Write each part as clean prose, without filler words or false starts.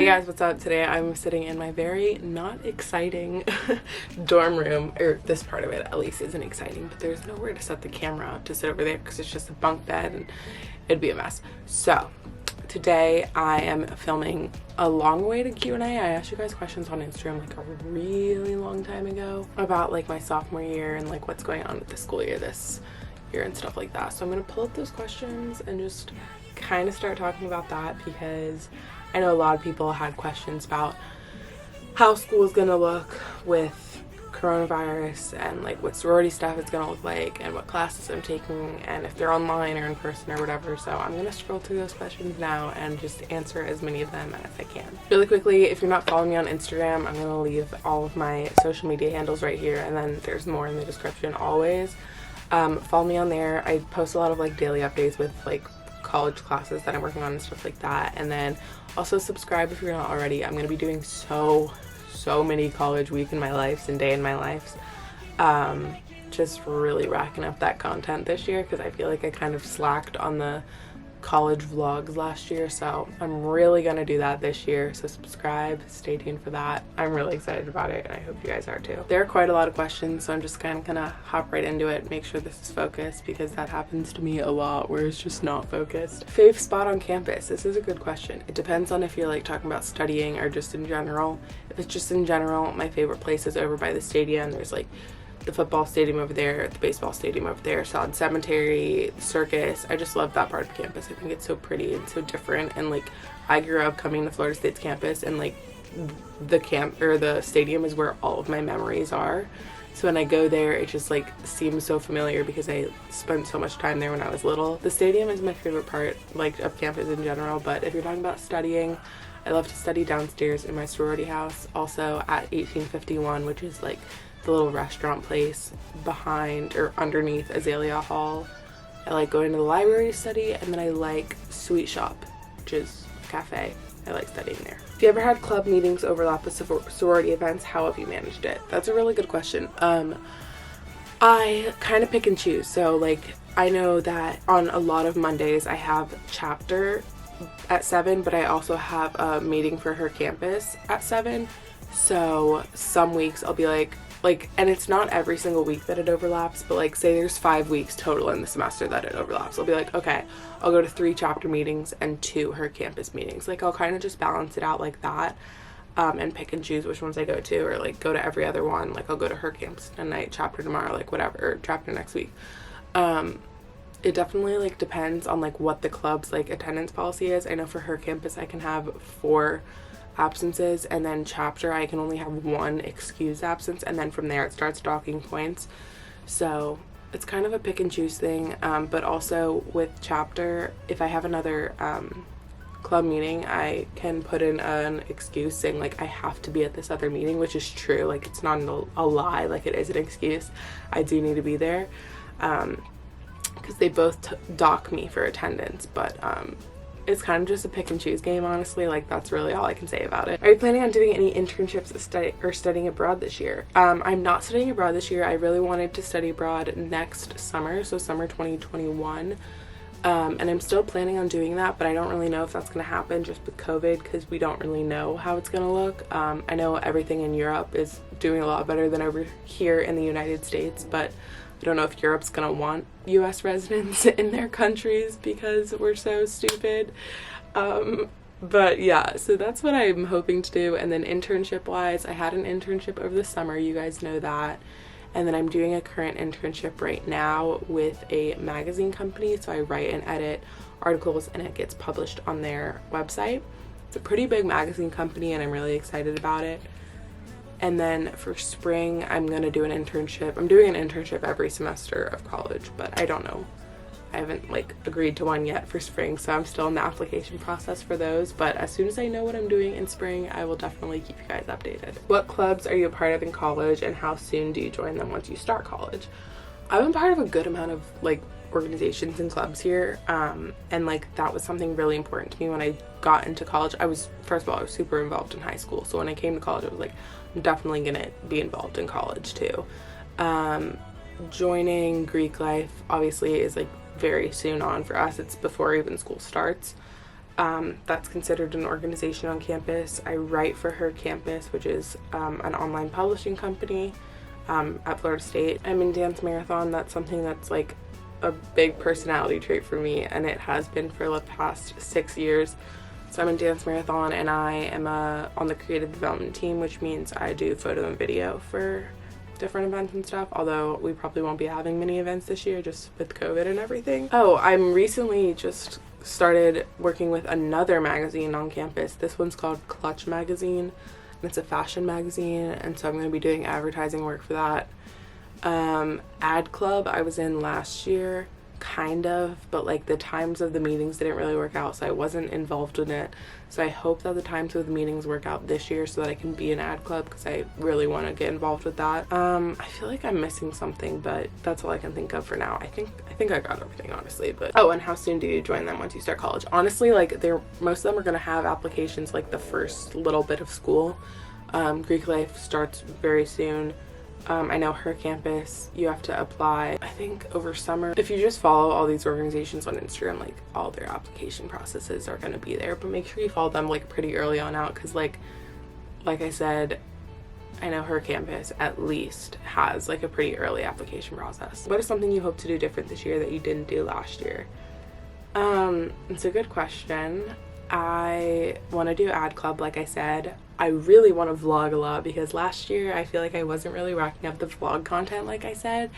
guys, what's up? Today I'm sitting in my very not exciting dorm room, or this part of it at least isn't exciting, but there's nowhere to set the camera up to sit over there because it's just a bunk bed and it'd be a mess. So today I am filming a long-awaited Q&A. I asked you guys questions on Instagram like a really long time ago about like my sophomore year and like what's going on with the school year this year and stuff like that. So I'm gonna pull up those questions and just kind of start talking about that because I know a lot of people had questions about how school is gonna look with coronavirus and like what sorority stuff is gonna look like and what classes I'm taking and if they're online or in person or whatever. So I'm gonna scroll through those questions now and just answer as many of them as I can. Really quickly, if you're not following me on Instagram, I'm gonna leave all of my social media handles right here, and then there's more in the description always. Follow me on there. I post a lot of like daily updates with like college classes that I'm working on and stuff like that. And then also subscribe if you're not already. I'm gonna be doing so many college week in my lives and day in my lives. Just really racking up that content this year because I feel like I kind of slacked on the college vlogs last year, so I'm really gonna do that this year. So subscribe, stay tuned for that. I'm really excited about it and I hope you guys are too. There are quite a lot of questions, so I'm just kind of gonna hop right into it, make sure this is focused because that happens to me a lot where it's just not focused. Fave spot on campus. This is a good question. It depends on if you're like talking about studying or just in general. If it's just in general, my favorite place is over by the stadium. There's like the football stadium over there, the baseball stadium over there, Solid Cemetery, Circus. I just love that part of campus. I think it's so pretty and so different. And like I grew up coming to Florida State's campus, and like the camp or the stadium is where all of my memories are. So when I go there, it just like seems so familiar because I spent so much time there when I was little. The stadium is my favorite part like of campus in general, but if you're talking about studying, I love to study downstairs in my sorority house, also at 1851, which is like the little restaurant place behind or underneath Azalea Hall. I like going to the library to study, and then I like Sweet Shop, which is a cafe. I like studying there. If you ever had club meetings overlap with sorority events, how have you managed it? That's a really good question. I kind of pick and choose. So like I know that on a lot of Mondays I have chapter at 7, but I also have a meeting for her campus at 7. So some weeks I'll be like, and it's not every single week that it overlaps, but like say there's 5 weeks total in the semester that it overlaps. I'll be like, okay, I'll go to 3 chapter meetings and 2 her campus meetings. Like I'll kind of just balance it out like that, and pick and choose which ones I go to, or like go to every other one. Like I'll go to her campus tonight, chapter tomorrow, like whatever, or chapter next week. It definitely like depends on like what the club's like attendance policy is. I know for her campus I can have 4 absences, and then chapter I can only have 1 excused absence, and then from there it starts docking points. So it's kind of a pick and choose thing, but also with chapter, if I have another club meeting, I can put in an excuse saying like I have to be at this other meeting, which is true. Like it's not a lie, like it is an excuse. I do need to be there because they both dock me for attendance, but it's kind of just a pick and choose game, honestly. Like that's really all I can say about it. Are you planning on doing any internships or studying abroad this year? I'm not studying abroad this year. I really wanted to study abroad next summer, so summer 2021. And I'm still planning on doing that, but I don't really know if that's going to happen just with COVID because we don't really know how it's going to look. I know everything in Europe is doing a lot better than over here in the United States, but I don't know if Europe's gonna want US residents in their countries because we're so stupid. But yeah, so that's what I'm hoping to do. And then internship wise, I had an internship over the summer, you guys know that. And then I'm doing a current internship right now with a magazine company. So I write and edit articles and it gets published on their website. It's a pretty big magazine company and I'm really excited about it. And then for spring, I'm going to do an internship. I'm doing an internship every semester of college, but I don't know. I haven't like agreed to one yet for spring, so I'm still in the application process for those. But as soon as I know what I'm doing in spring, I will definitely keep you guys updated. What clubs are you a part of in college, and how soon do you join them once you start college? I've been part of a good amount of like organizations and clubs here, and like that was something really important to me when I got into college. First of all, I was super involved in high school, so when I came to college I was like, I'm definitely gonna be involved in college too. Joining Greek life obviously is like very soon on for us. It's before even school starts. That's considered an organization on campus. I write for her campus, which is an online publishing company at Florida State. I'm in Dance Marathon. That's something that's like a big personality trait for me, and it has been for the past 6 years. So I'm in Dance Marathon, and I am on the creative development team, which means I do photo and video for different events and stuff, although we probably won't be having many events this year just with COVID and everything. Oh, I'm recently just started working with another magazine on campus. This one's called Clutch Magazine, and it's a fashion magazine, and so I'm going to be doing advertising work for that. Ad Club I was in last year, kind of, but like the times of the meetings didn't really work out, so I wasn't involved in it. So I hope that the times of the meetings work out this year so that I can be in Ad Club, because I really want to get involved with that. I feel like I'm missing something, but that's all I can think of for now. I think I got everything, honestly. But oh, and how soon do you join them once you start college? Honestly, like most of them are going to have applications like the first little bit of school. Greek life starts very soon. I know her campus, you have to apply, I think, over summer. If you just follow all these organizations on Instagram, like all their application processes are going to be there, but make sure you follow them like pretty early on out, because like I said, I know her campus at least has like a pretty early application process. What is something you hope to do different this year that you didn't do last year? It's a good question. I want to do Ad Club, like I said. I really want to vlog a lot, because last year I feel like I wasn't really racking up the vlog content like I said,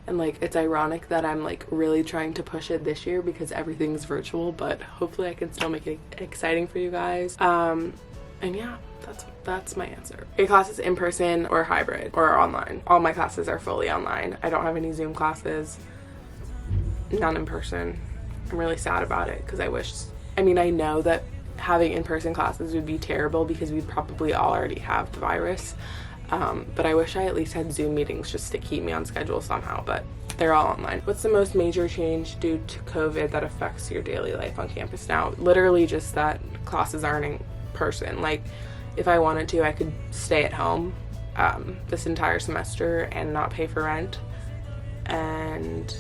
and like it's ironic that I'm like really trying to push it this year because everything's virtual, but hopefully I can still make it exciting for you guys. And yeah, that's my answer. Are your classes in person or hybrid or online? All my classes are fully online. I don't have any Zoom classes, none in person. I'm really sad about it, because I know that having in-person classes would be terrible because we'd probably already have the virus, but I wish I at least had Zoom meetings just to keep me on schedule somehow, but they're all online. What's the most major change due to COVID that affects your daily life on campus now? Literally just that classes aren't in person. Like, if I wanted to, I could stay at home this entire semester and not pay for rent and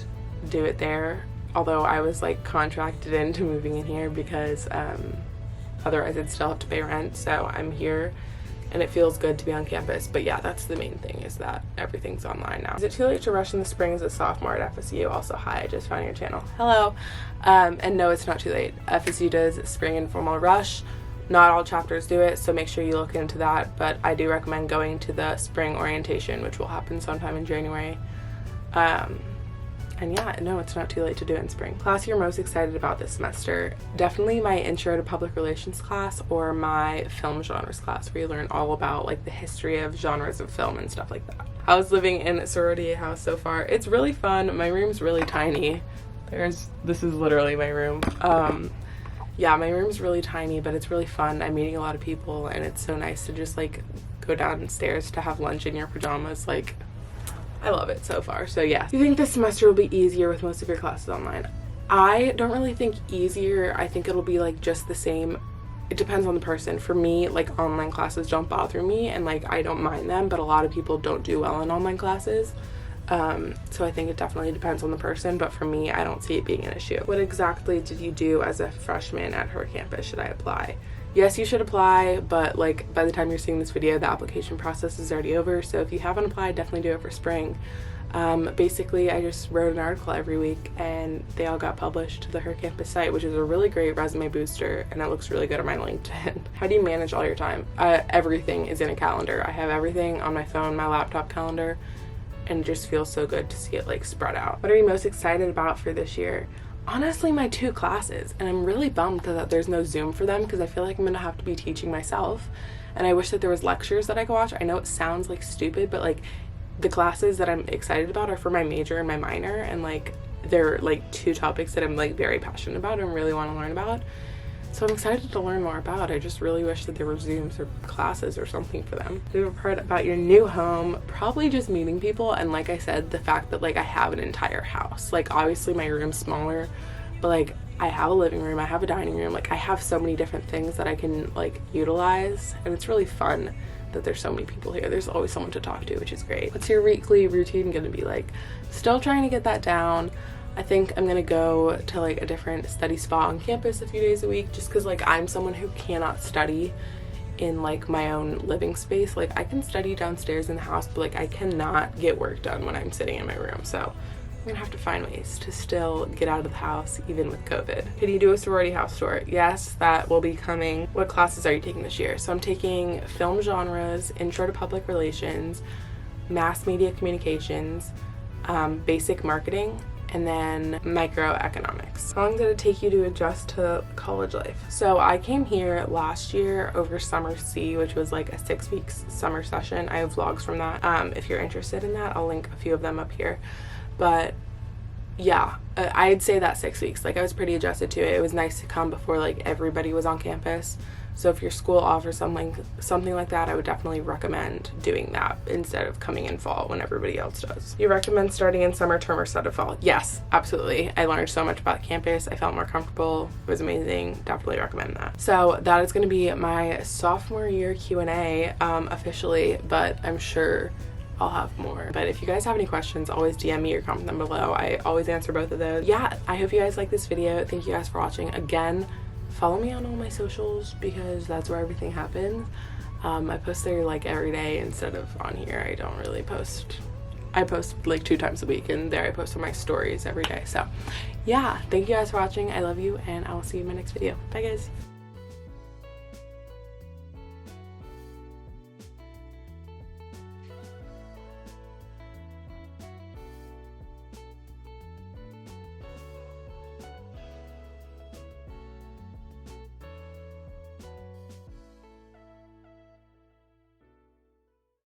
do it there, although I was like contracted into moving in here because otherwise I'd still have to pay rent. So I'm here and it feels good to be on campus. But yeah, that's the main thing, is that everything's online now. Is it too late to rush in the spring as a sophomore at FSU? Also, hi, I just found your channel. Hello. And no, it's not too late. FSU does spring informal rush. Not all chapters do it, so make sure you look into that, but I do recommend going to the spring orientation, which will happen sometime in January. And yeah, no, it's not too late to do it in spring. Class you're most excited about this semester? Definitely my intro to public relations class, or my film genres class, where you learn all about like the history of genres of film and stuff like that. How's living in a sorority house so far? It's really fun. My room's really tiny. This is literally my room. Yeah, my room's really tiny, but it's really fun. I'm meeting a lot of people, and it's so nice to just like go downstairs to have lunch in your pajamas. Like, I love it so far. So yeah. Do you think this semester will be easier with most of your classes online? I don't really think easier. I think it'll be like just the same. It depends on the person. For me, like online classes don't bother me, and like I don't mind them, but a lot of people don't do well in online classes. So I think it definitely depends on the person, but for me, I don't see it being an issue. What exactly did you do as a freshman at her campus? Should I apply? Yes, you should apply, but like by the time you're seeing this video, the application process is already over. So if you haven't applied, definitely do it for spring. Basically, I just wrote an article every week, and they all got published to the Her Campus site, which is a really great resume booster, and it looks really good on my LinkedIn. How do you manage all your time? Everything is in a calendar. I have everything on my phone, my laptop calendar, and it just feels so good to see it like spread out. What are you most excited about for this year? Honestly, my 2 classes, and I'm really bummed that there's no Zoom for them, because I feel like I'm gonna have to be teaching myself, and I wish that there was lectures that I could watch. I know it sounds like stupid, but like the classes that I'm excited about are for my major and my minor, and like they're like 2 topics that I'm like very passionate about and really want to learn about. So I'm excited to learn more about. I just really wish that there were Zooms or classes or something for them. Favorite part about your new home? Probably just meeting people, and like I said, the fact that like I have an entire house. Like obviously my room's smaller, but like I have a living room, I have a dining room, like I have so many different things that I can like utilize, and it's really fun that there's so many people here. There's always someone to talk to, which is great. What's your weekly routine gonna be like? Still trying to get that down. I think I'm gonna go to like a different study spot on campus a few days a week, just because like I'm someone who cannot study in like my own living space. Like I can study downstairs in the house, but like I cannot get work done when I'm sitting in my room. So I'm gonna have to find ways to still get out of the house even with COVID. Can you do a sorority house tour? Yes, that will be coming. What classes are you taking this year? So I'm taking film genres, intro to public relations, mass media communications, basic marketing, and then microeconomics. How long did it take you to adjust to college life? So I came here last year over summer C, which was like a 6 weeks summer session. I have vlogs from that. If you're interested in that, I'll link a few of them up here. But yeah, I'd say that 6 weeks. Like I was pretty adjusted to it. It was nice to come before like everybody was on campus. So if your school offers something like that, I would definitely recommend doing that instead of coming in fall when everybody else does. You recommend starting in summer term or start of fall? Yes, absolutely. I learned so much about campus. I felt more comfortable. It was amazing. Definitely recommend that. So that is going to be my sophomore year Q&A officially, but I'm sure I'll have more. But if you guys have any questions, always DM me or comment them below. I always answer both of those. Yeah, I hope you guys like this video. Thank you guys for watching. Again, follow me on all my socials because that's where everything happens. I post there like every day instead of on here. I don't really post. I post like 2 times a week, and there I post on my stories every day. So yeah, thank you guys for watching. I love you, and I will see you in my next video. Bye guys.